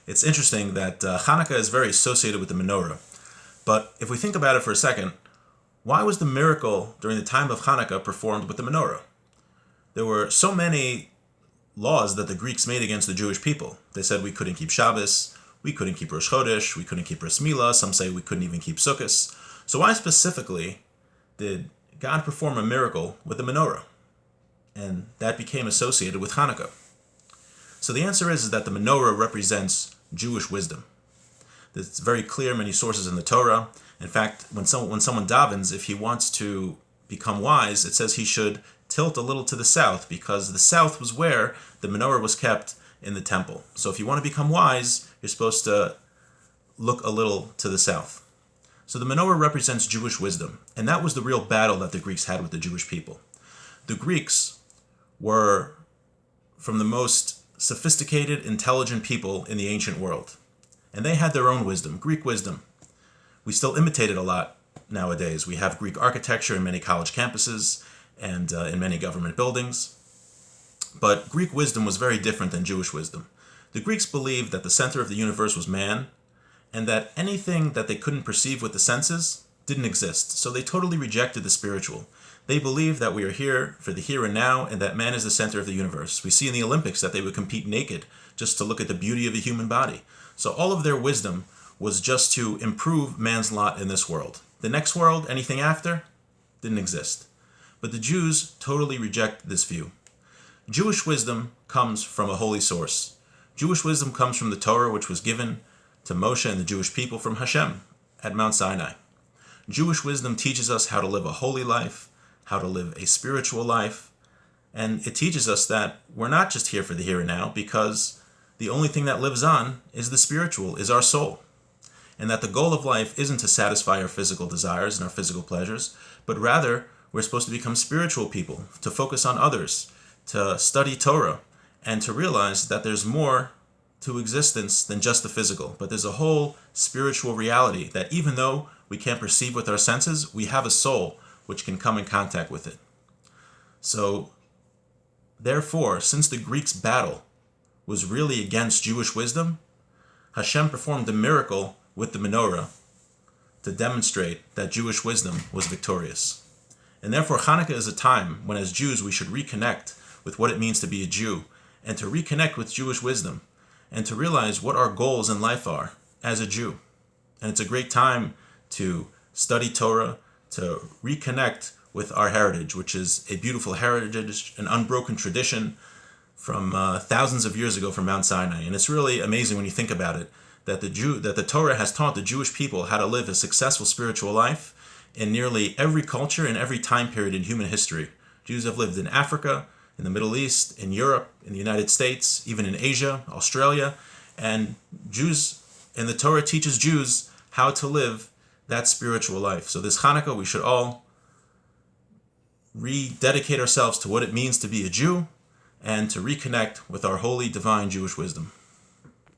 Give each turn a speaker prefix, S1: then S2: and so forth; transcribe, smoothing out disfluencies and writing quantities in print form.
S1: It's interesting that Hanukkah is very associated with the menorah. But if we think about it for a second, why was the miracle during the time of Hanukkah performed with the menorah? There were so many laws that the Greeks made against the Jewish people. They said we couldn't keep Shabbos, we couldn't keep Rosh Chodesh, we couldn't keep Bris Milah, some say we couldn't even keep Sukkot. So why specifically did God perform a miracle with the menorah? And that became associated with Hanukkah. So the answer is that the menorah represents Jewish wisdom. It's very clear, many sources in the Torah. In fact, when someone davens, if he wants to become wise, it says he should tilt a little to the south, because the south was where the menorah was kept in the temple. So if you want to become wise, you're supposed to look a little to the south. So the menorah represents Jewish wisdom, and that was the real battle that the Greeks had with the Jewish people. The Greeks were from the most sophisticated, intelligent people in the ancient world, and they had their own wisdom, Greek wisdom. We still imitate it a lot nowadays. We have Greek architecture in many college campuses and in many government buildings. But Greek wisdom was very different than Jewish wisdom. The Greeks believed that the center of the universe was man, and that anything that they couldn't perceive with the senses didn't exist. So they totally rejected the spiritual. They believed that we are here for the here and now, and that man is the center of the universe. We see in the Olympics that they would compete naked just to look at the beauty of the human body. So all of their wisdom was just to improve man's lot in this world. The next world, anything after, didn't exist. But the Jews totally reject this view. Jewish wisdom comes from a holy source. Jewish wisdom comes from the Torah, which was given to Moshe and the Jewish people from Hashem at Mount Sinai. Jewish wisdom teaches us how to live a holy life, how to live a spiritual life, and it teaches us that we're not just here for the here and now, because the only thing that lives on is the spiritual, is our soul. And that the goal of life isn't to satisfy our physical desires and our physical pleasures, but rather we're supposed to become spiritual people, to focus on others, to study Torah, and to realize that there's more to existence than just the physical. But there's a whole spiritual reality that even though we can't perceive with our senses, we have a soul which can come in contact with it. So, therefore, since the Greeks' battle was really against Jewish wisdom, Hashem performed a miracle with the menorah to demonstrate that Jewish wisdom was victorious. And therefore, Hanukkah is a time when, as Jews, we should reconnect with what it means to be a Jew, and to reconnect with Jewish wisdom, and to realize what our goals in life are as a Jew. And it's a great time to study Torah, to reconnect with our heritage, which is a beautiful heritage, an unbroken tradition from thousands of years ago from Mount Sinai. And it's really amazing when you think about it, that the Torah has taught the Jewish people how to live a successful spiritual life in nearly every culture and every time period in human history. Jews have lived in Africa, in the Middle East, in Europe, in the United States, even in Asia, Australia, and Jews, and the Torah teaches Jews how to live that spiritual life. So this Hanukkah, we should all rededicate ourselves to what it means to be a Jew, and to reconnect with our holy, divine Jewish wisdom.